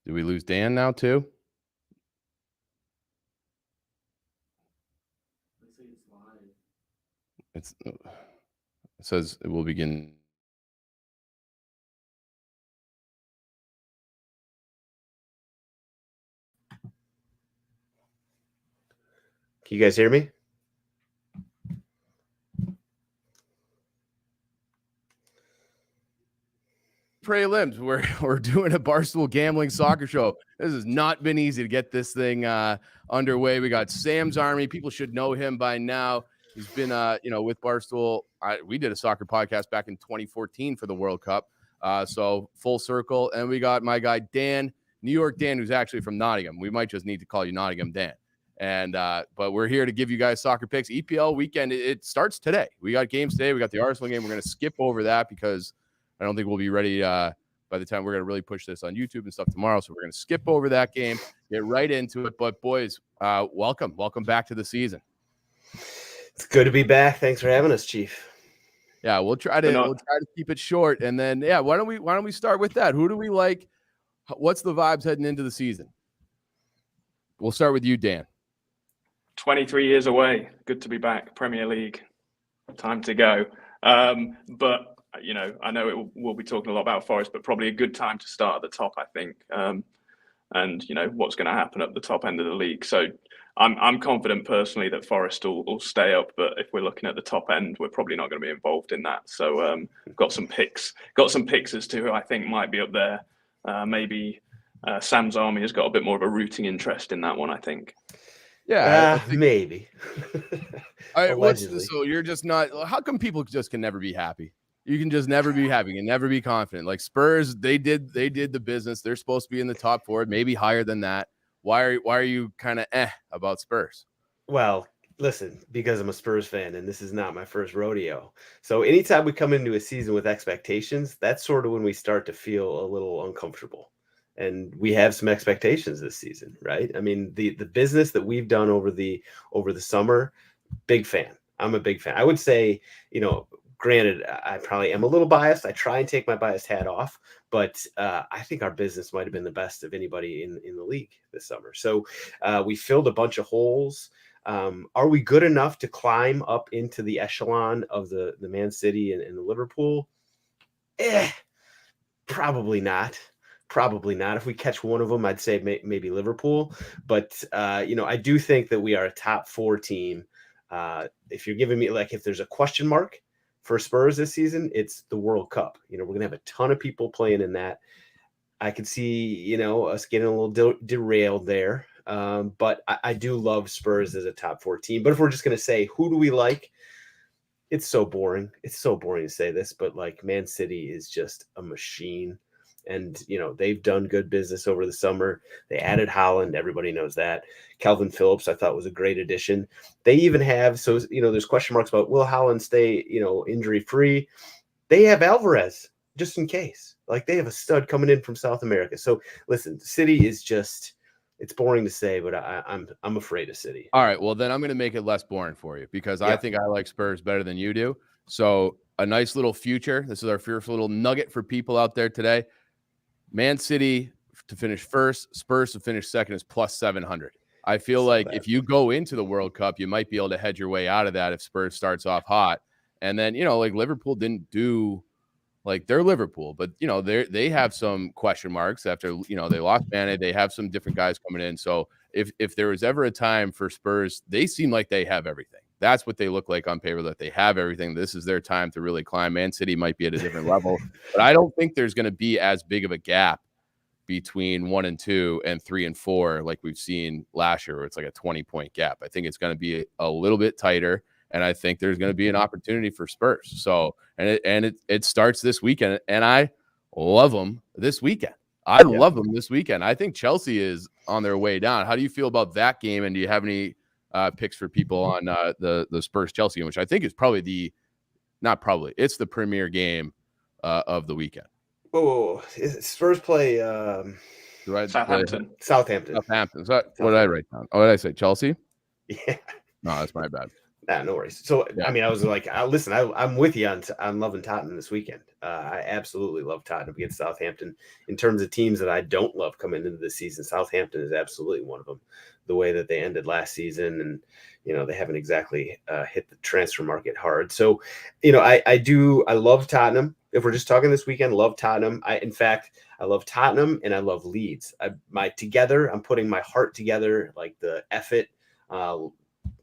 Did we lose Dan now too? It says it will begin. Can you guys hear me? Prelims. We're doing a Barstool gambling soccer show. This has not been easy to get this thing underway. We got Sam's Army. People should know him by now. He's been with Barstool. We did a soccer podcast back in 2014 for the World Cup. So full circle. And we got my guy Dan, New York Dan, who's actually from Nottingham. We might just need to call you Nottingham Dan. And but we're here to give you guys soccer picks. EPL weekend, it starts today. We got games today. We got the Arsenal game. We're going to skip over that because I don't think we'll be ready by the time we're going to really push this on YouTube and stuff tomorrow. So we're going to skip over that game, get right into it. But boys, welcome back to the season. It's good to be back. Thanks for having us, Chief. Yeah, we'll try to keep it short, and then why don't we start with that? Who do we like? What's the vibes heading into the season? We'll start with you, Dan. 23 years away. Good to be back. Premier League. Time to go. But I know we'll be talking a lot about Forest, but probably a good time to start at the top, I think. And what's going to happen at the top end of the league. So I'm confident personally that Forest will stay up, but if we're looking at the top end, we're probably not going to be involved in that. So got some picks as to who I think might be up there. Maybe Sam's Army has got a bit more of a rooting interest in that one, I think. Yeah, maybe. All right, so you're just not. How come people just can never be happy? You can just never be happy and never be confident. Like Spurs, they did the business. They're supposed to be in the top four, maybe higher than that. Why are you kind of about Spurs? Well, listen, because I'm a Spurs fan and this is not my first rodeo. So anytime we come into a season with expectations, that's sort of when we start to feel a little uncomfortable. And we have some expectations this season, right? I mean, the business that we've done over the summer, big fan. I'm a big fan. I would say, granted, I probably am a little biased. I try and take my biased hat off, but I think our business might have been the best of anybody in the league this summer. So we filled a bunch of holes. Are we good enough to climb up into the echelon of the Man City and the Liverpool? Probably not. Probably not. If we catch one of them, I'd say maybe Liverpool. But, I do think that we are a top four team. If you're giving me, if there's a question mark for Spurs this season, it's the World Cup. We're going to have a ton of people playing in that. I could see, us getting a little derailed there. But I do love Spurs as a top four team. But if we're just going to say, who do we like? It's so boring. It's so boring to say this, but Man City is just a machine. And, they've done good business over the summer. They added Haaland. Everybody knows that. Calvin Phillips, I thought, was a great addition. They even have, there's question marks about will Haaland stay, injury-free. They have Alvarez just in case. They have a stud coming in from South America. So, listen, City is just, it's boring to say, but I'm afraid of City. All right, well, then I'm going to make it less boring for you because I think I like Spurs better than you do. So, a nice little future. This is our first little nugget for people out there today. Man City to finish first, Spurs to finish second is plus 700. I feel like if you go into the World Cup, you might be able to hedge your way out of that if Spurs starts off hot. And then, Liverpool didn't do they're Liverpool, but they have some question marks after, they lost Mane. They have some different guys coming in. So if there was ever a time for Spurs, they seem like they have everything. That's what they look like on paper, that they have everything. This is their time to really climb. Man City might be at a different level, but I don't think there's going to be as big of a gap between 1 and 2 and 3 and 4 like we've seen last year, where it's like a 20-point gap. I think it's going to be a little bit tighter, and I think there's going to be an opportunity for Spurs. So, and it starts this weekend, and I love them this weekend. I love them this weekend. I think Chelsea is on their way down. How do you feel about that game, and do you have any picks for people on the Spurs Chelsea game, which I think is probably it's the premier game of the weekend. Oh, Spurs play Southampton. Southampton. So what did I write down? Oh, what did I say? Chelsea? Yeah. No, that's my bad. No worries. So, Yeah. I mean, I was like, listen, I'm with you on loving Tottenham this weekend. I absolutely love Tottenham against Southampton. In terms of teams that I don't love coming into the season, Southampton is absolutely one of them. The way that they ended last season, and they haven't exactly hit the transfer market hard. So, I love Tottenham. If we're just talking this weekend, love Tottenham. In fact, I love Tottenham and I love Leeds. I'm putting my heart together, like the Effort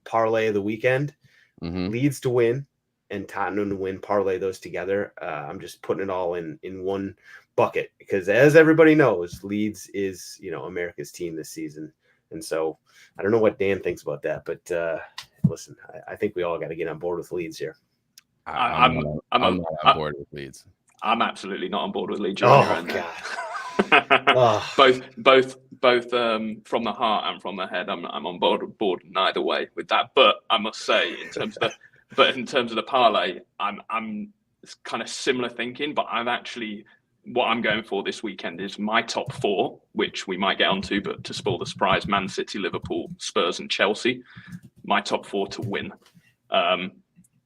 parlay of the weekend. Mm-hmm. Leeds to win and Tottenham to win, parlay those together. I'm just putting it all in one bucket because, as everybody knows, Leeds is America's team this season. And so I don't know what Dan thinks about that, but listen, I think we all got to get on board with Leeds here. I'm not on board with Leeds. I'm absolutely not on board with Leeds. Oh God. Both from the heart and from the head, I'm on board neither way with that. But I must say, in terms of the parlay, I'm kind of similar thinking. But what I'm going for this weekend is my top four, which we might get onto, but to spoil the surprise: Man City, Liverpool, Spurs, and Chelsea. My top four to win.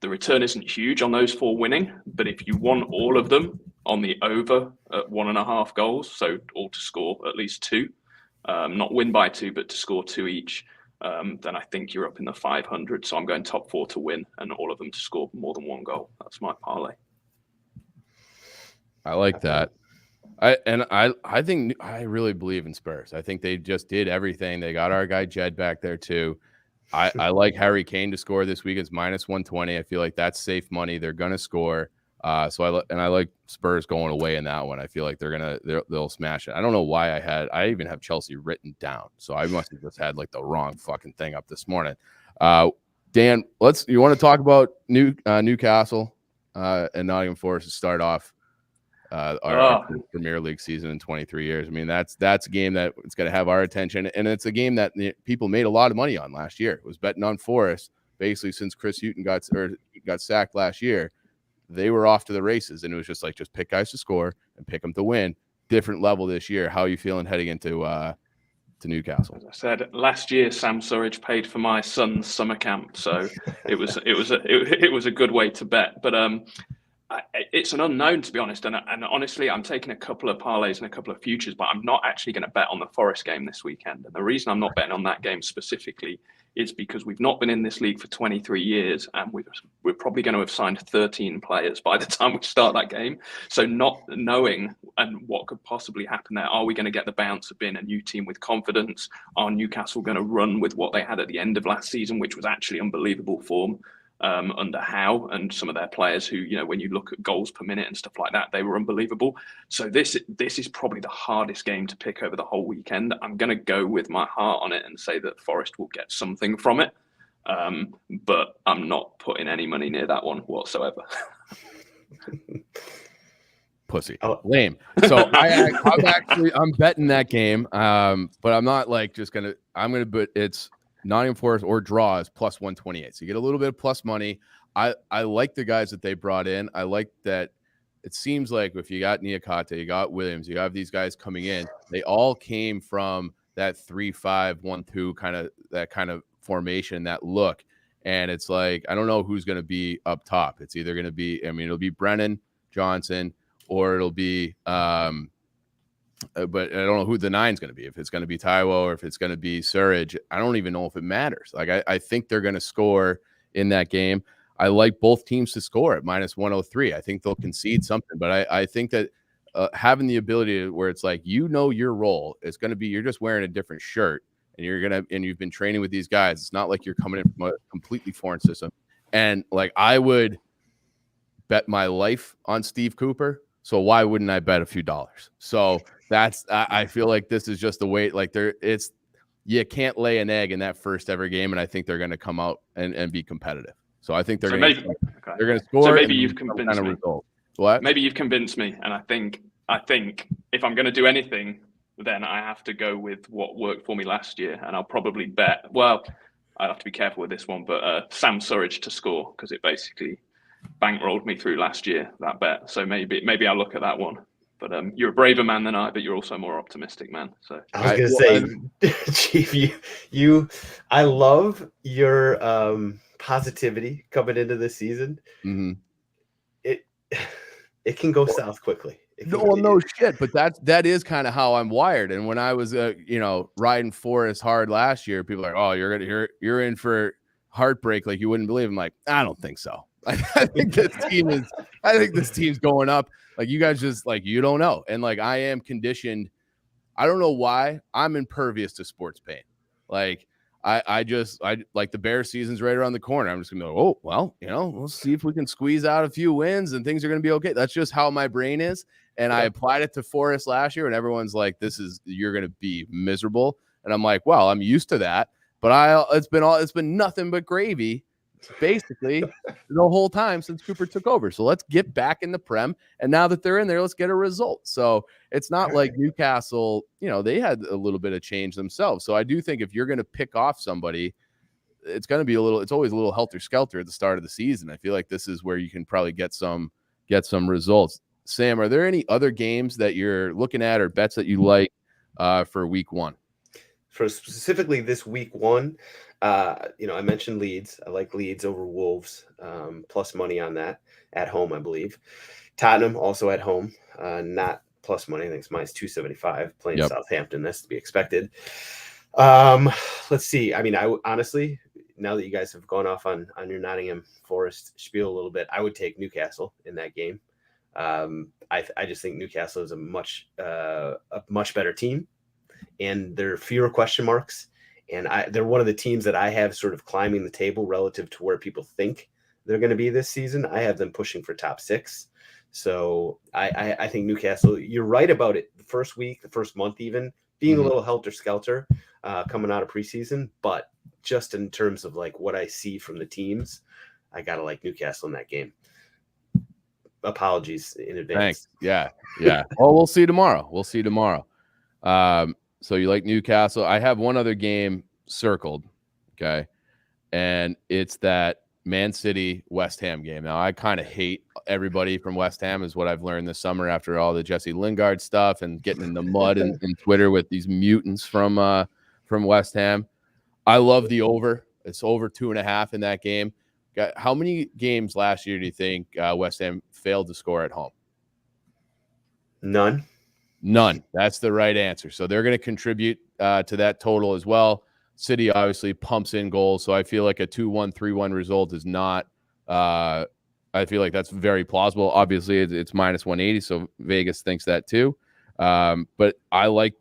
The return isn't huge on those four winning, but if you want all of them on the over at 1.5 goals, so all to score at least 2, not win by 2, but to score 2 each, then I think you're up in the 500. So I'm going top 4 to win and all of them to score more than 1 goal. That's my parlay. I like that. I think I really believe in Spurs. I think they just did everything. They got our guy Jed back there too. I like Harry Kane to score this week. It's -120. I feel like that's safe money. They're gonna score. I like Spurs going away in that one. I feel like they'll smash it. I don't know why I even have Chelsea written down, so I must have just had like the wrong fucking thing up this morning. Dan, you want to talk about Newcastle and Nottingham Forest to start off our Premier League season in 23 years. I mean, that's a game that it's going to have our attention, and it's a game that people made a lot of money on last year. It was betting on Forest basically since Chris Hughton got sacked last year. They were off to the races, and it was just pick guys to score and pick them to win. Different level this year. How are you feeling heading into to Newcastle? As I said last year, Sam Surridge paid for my son's summer camp, so it was a good way to bet. But it's an unknown, to be honest. And honestly, I'm taking a couple of parlays and a couple of futures, but I'm not actually going to bet on the Forest game this weekend. And the reason I'm not betting on that game specifically is because we've not been in this league for 23 years, and we're probably going to have signed 13 players by the time we start that game. So not knowing and what could possibly happen there, are we going to get the bounce of being a new team with confidence? Are Newcastle going to run with what they had at the end of last season, which was actually unbelievable form? Under Howe and some of their players who, when you look at goals per minute and stuff like that, they were unbelievable. So this is probably the hardest game to pick over the whole weekend. I'm going to go with my heart on it and say that Forest will get something from it. But I'm not putting any money near that one whatsoever. Pussy. Lame. So I'm betting that game. But I'm not but it's Nottingham Forest or draw is +128. So you get a little bit of plus money. I like the guys that they brought in. I like that it seems like if you got Niakate, you got Williams, you have these guys coming in, they all came from that 3-5-1-2 kind of formation, that look. And it's like, I don't know who's going to be up top. It's either going to be, it'll be Brennan Johnson, or it'll be but I don't know who the 9's going to be. If it's going to be Taiwo or if it's going to be Surridge, I don't even know if it matters. Like I think they're going to score in that game. I like both teams to score at -103. I think they'll concede something, but I think that having the ability to, where it's like, your role is going to be, you're just wearing a different shirt and you've been training with these guys. It's not like you're coming in from a completely foreign system. And like, I would bet my life on Steve Cooper. So why wouldn't I bet a few dollars? So I feel like this is just the way, you can't lay an egg in that first ever game. And I think they're going to come out and be competitive. So I think they're going to score. So maybe you've convinced me. What? Maybe you've convinced me. And I think if I'm going to do anything, then I have to go with what worked for me last year. And I'll probably bet, I have to be careful with this one, but Sam Surridge to score, because it basically bankrolled me through last year, that bet. So maybe I'll look at that one. But you're a braver man than I, but you're also more optimistic, man. So I was gonna say, Chief, I love your positivity coming into this season. Mm-hmm. It can go south quickly. No shit, but that is kind of how I'm wired. And when I was riding Forrest hard last year, people are like, oh, you're in for heartbreak like you wouldn't believe. I'm like, I don't think so. I think this team's going up. Like, you guys just, like, you don't know. And like, I am conditioned. I don't know why I'm impervious to sports pain. Like, I like, the Bears season's right around the corner. I'm just gonna go, oh, well, we'll see if we can squeeze out a few wins and things are gonna be okay. That's just how my brain is. And I applied it to Forrest last year, and everyone's like, you're gonna be miserable. And I'm like, well, I'm used to that. But it's been nothing but gravy, basically, the whole time since Cooper took over. So let's get back in the Prem. And now that they're in there, let's get a result. So it's not like Newcastle, they had a little bit of change themselves. So I do think if you're going to pick off somebody, it's going to be it's always a little helter-skelter at the start of the season. I feel like this is where you can probably get some results. Sam, are there any other games that you're looking at or bets that you like for week one? For specifically this week one, I mentioned Leeds. I like Leeds over Wolves, plus money on that at home, I believe. Tottenham also at home, not plus money. I think it's minus 275 playing Southampton. That's to be expected. Let's see. I mean, I honestly, now that you guys have gone off on your Nottingham Forest spiel a little bit, I would take Newcastle in that game. I just think Newcastle is a much better team, and there are fewer question marks. And they're one of the teams that I have sort of climbing the table relative to where people think they're going to be this season. I have them pushing for top 6. So I think Newcastle, you're right about it. The first week, the first month, even being a little helter-skelter coming out of preseason. But just in terms of like what I see from the teams, I got to like Newcastle in that game. Apologies in advance. Thanks. Yeah. Well, we'll see tomorrow. So you like Newcastle. I have one other game circled, okay? And it's that Man City West Ham game. Now, I kind of hate everybody from West Ham, is what I've learned this summer after all the Jesse Lingard stuff and getting in the mud in Twitter with these mutants from West Ham. I love the over. It's over 2.5 in that game. How many games last year do you think West Ham failed to score at home? None. That's the right answer. So they're going to contribute to that total as well. City obviously pumps in goals, so I feel like a 2-1, 3-1 result is not. I feel like that's very plausible. Obviously, it's minus 180, so Vegas thinks that too. But I like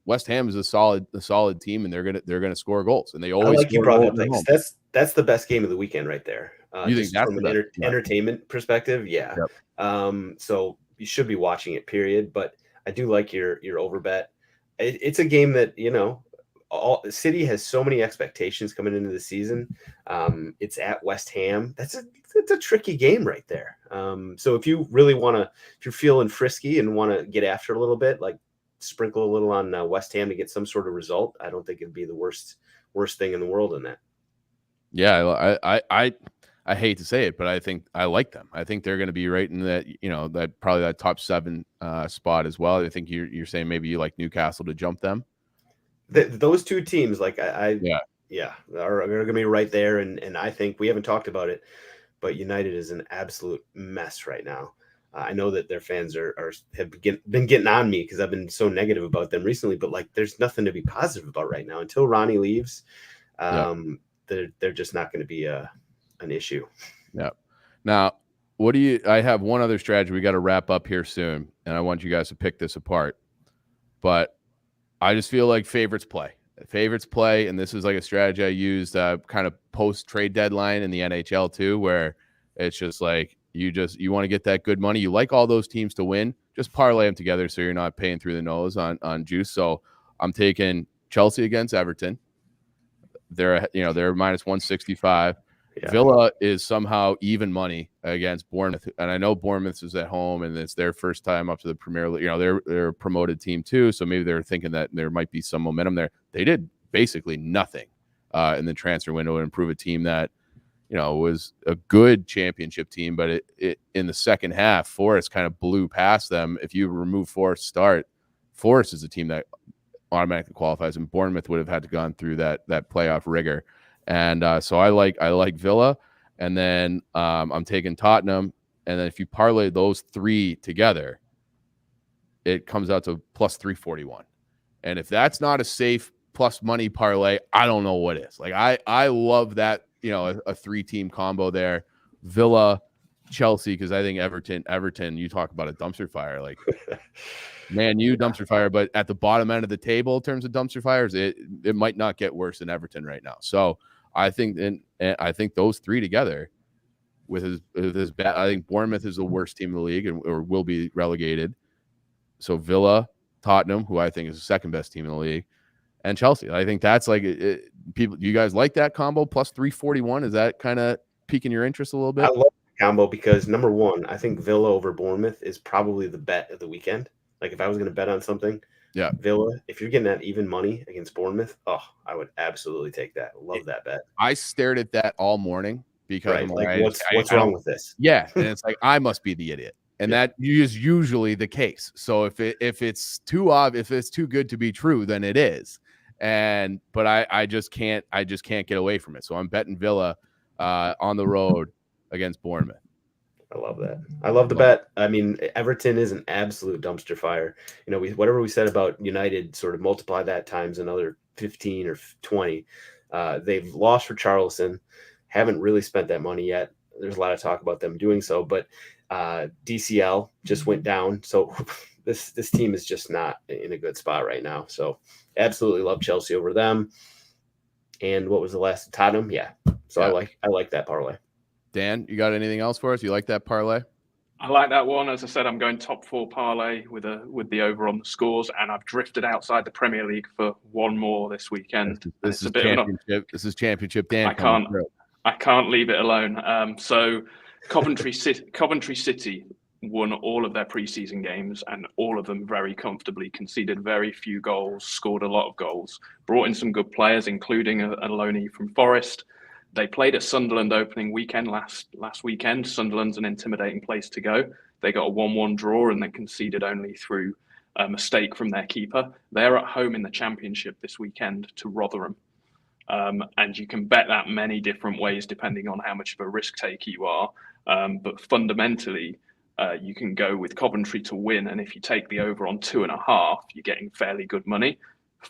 West Ham is a solid team, and they're gonna score goals, and they always. I like you brought up things. That's the best game of the weekend right there. You think that's from an entertainment perspective? Yeah. Yep. So you should be watching it. Period. But I do like your over bet. It's a game that City has so many expectations coming into the season. It's at West Ham. That's a tricky game right there. So if you really if you're feeling frisky and want to get after it a little bit, like sprinkle a little on West Ham to get some sort of result, I don't think it'd be the worst thing in the world in that. Yeah, I hate to say it, but I think I like them. I think they're going to be right in that, that probably that top 7 spot as well. I think you're saying maybe you like Newcastle to jump them. Those two teams, like are going to be right there, and I think we haven't talked about it, but United is an absolute mess right now. I know that their fans have been getting on me because I've been so negative about them recently, but like there's nothing to be positive about right now until Ronnie leaves. They're just not going to be an issue. Yeah. Now, I have one other strategy. We got to wrap up here soon, and I want you guys to pick this apart. But I just feel like favorites play, and this is like a strategy I used kind of post trade deadline in the NHL too, where it's just like you want to get that good money. You like all those teams to win, just parlay them together so you're not paying through the nose on juice. So I'm taking Chelsea against Everton. They're minus 165. Yeah. Villa is somehow even money against Bournemouth, and I know Bournemouth is at home and it's their first time up to the Premier League. They're a promoted team too, so maybe they're thinking that there might be some momentum there. They did basically nothing in the transfer window to improve a team that was a good championship team, but it in the second half, Forest kind of blew past them. If you remove Forest start, Forest is a team that automatically qualifies, and Bournemouth would have had to gone through that playoff rigor. And so I like Villa, and then I'm taking Tottenham, and then if you parlay those three together, it comes out to plus 341. And if that's not a safe plus money parlay, I don't know what is. Like I love that, a 3-team combo there. Villa, Chelsea, because I think Everton, you talk about a dumpster fire. Like Man U dumpster fire, but at the bottom end of the table in terms of dumpster fires, it might not get worse than Everton right now. So I think those three together with his bad, I think Bournemouth is the worst team in the league or will be relegated. So Villa, Tottenham, who I think is the second best team in the league, and Chelsea. I think that's like people. You guys like that combo plus 341? Is that kind of piquing your interest a little bit? I love the combo because number one, I think Villa over Bournemouth is probably the bet of the weekend. Like if I was going to bet on something, yeah, Villa, if you're getting that even money against Bournemouth, I would absolutely take that. Love that bet. I stared at that all morning because I'm like what's wrong with this? Yeah, and it's like I must be the idiot. And that is usually the case. So if it's too obvious, if it's too good to be true, then it is. But I just can't get away from it. So I'm betting Villa on the road against Bournemouth. I love that. I love the bet. I mean, Everton is an absolute dumpster fire. Whatever we said about United, sort of multiply that times another 15 or 20. They've lost for Charleston, haven't really spent that money yet. There's a lot of talk about them doing so, but DCL just went down. So this team is just not in a good spot right now. So absolutely love Chelsea over them. And what was the last? Tottenham? Yeah. So yeah. I like that parlay. Dan, you got anything else for us? You like that parlay? I like that one. As I said, I'm going top 4 parlay with the over on the scores, and I've drifted outside the Premier League for one more this weekend. This is championship. This is championship, Dan. I can't leave it alone. So Coventry City won all of their preseason games, and all of them very comfortably, conceded very few goals, scored a lot of goals, brought in some good players, including a loanee from Forest. They played at Sunderland opening weekend last weekend. Sunderland's an intimidating place to go. They got a 1-1 draw and then conceded only through a mistake from their keeper. They're at home in the Championship this weekend to Rotherham. And you can bet that many different ways depending on how much of a risk taker you are. But fundamentally, you can go with Coventry to win. And if you take the over on 2.5, you're getting fairly good money.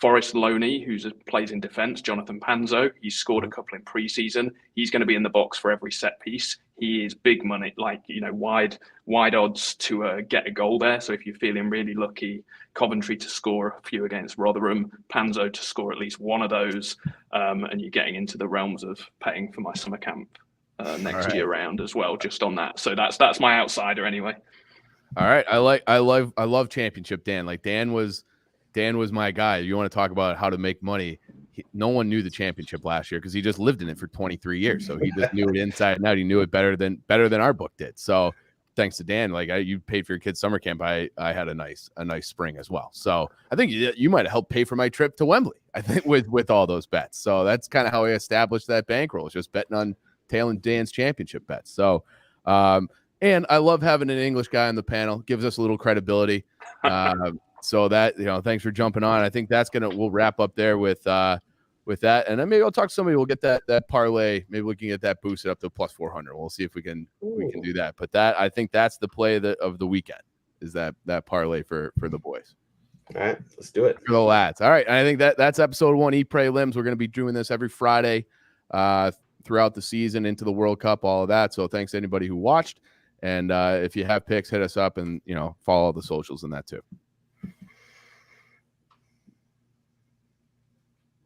Forest loanee, who plays in defence, Jonathan Panzo, he's scored a couple in pre-season. He's going to be in the box for every set piece. He is big money, wide odds to get a goal there. So if you're feeling really lucky, Coventry to score a few against Rotherham, Panzo to score at least one of those, and you're getting into the realms of paying for my summer camp next year round as well, just on that. So that's my outsider anyway. All right, I love championship, Dan. Like Dan was my guy. You want to talk about how to make money? No one knew the championship last year because he just lived in it for 23 years. So he just knew it inside and out. He knew it better than our book did. So thanks to Dan, you paid for your kid's summer camp. I had a nice spring as well. So I think you might have helped pay for my trip to Wembley. I think with all those bets. So that's kind of how I established that bankroll. It's just betting on Tail and Dan's championship bets. So and I love having an English guy on the panel. Gives us a little credibility. So that, thanks for jumping on. I think we'll wrap up there with that. And then maybe I'll talk to somebody. We'll get that parlay. Maybe we can get that boosted up to plus 400. We'll see if we can do that. But I think that's the play of the weekend is that parlay for the boys. All right, let's do it. For the lads. All right. And I think that's episode 1, Eat, Pray, Limbs. We're going to be doing this every Friday throughout the season into the World Cup, all of that. So thanks to anybody who watched. And if you have picks, hit us up and, follow all the socials and that too.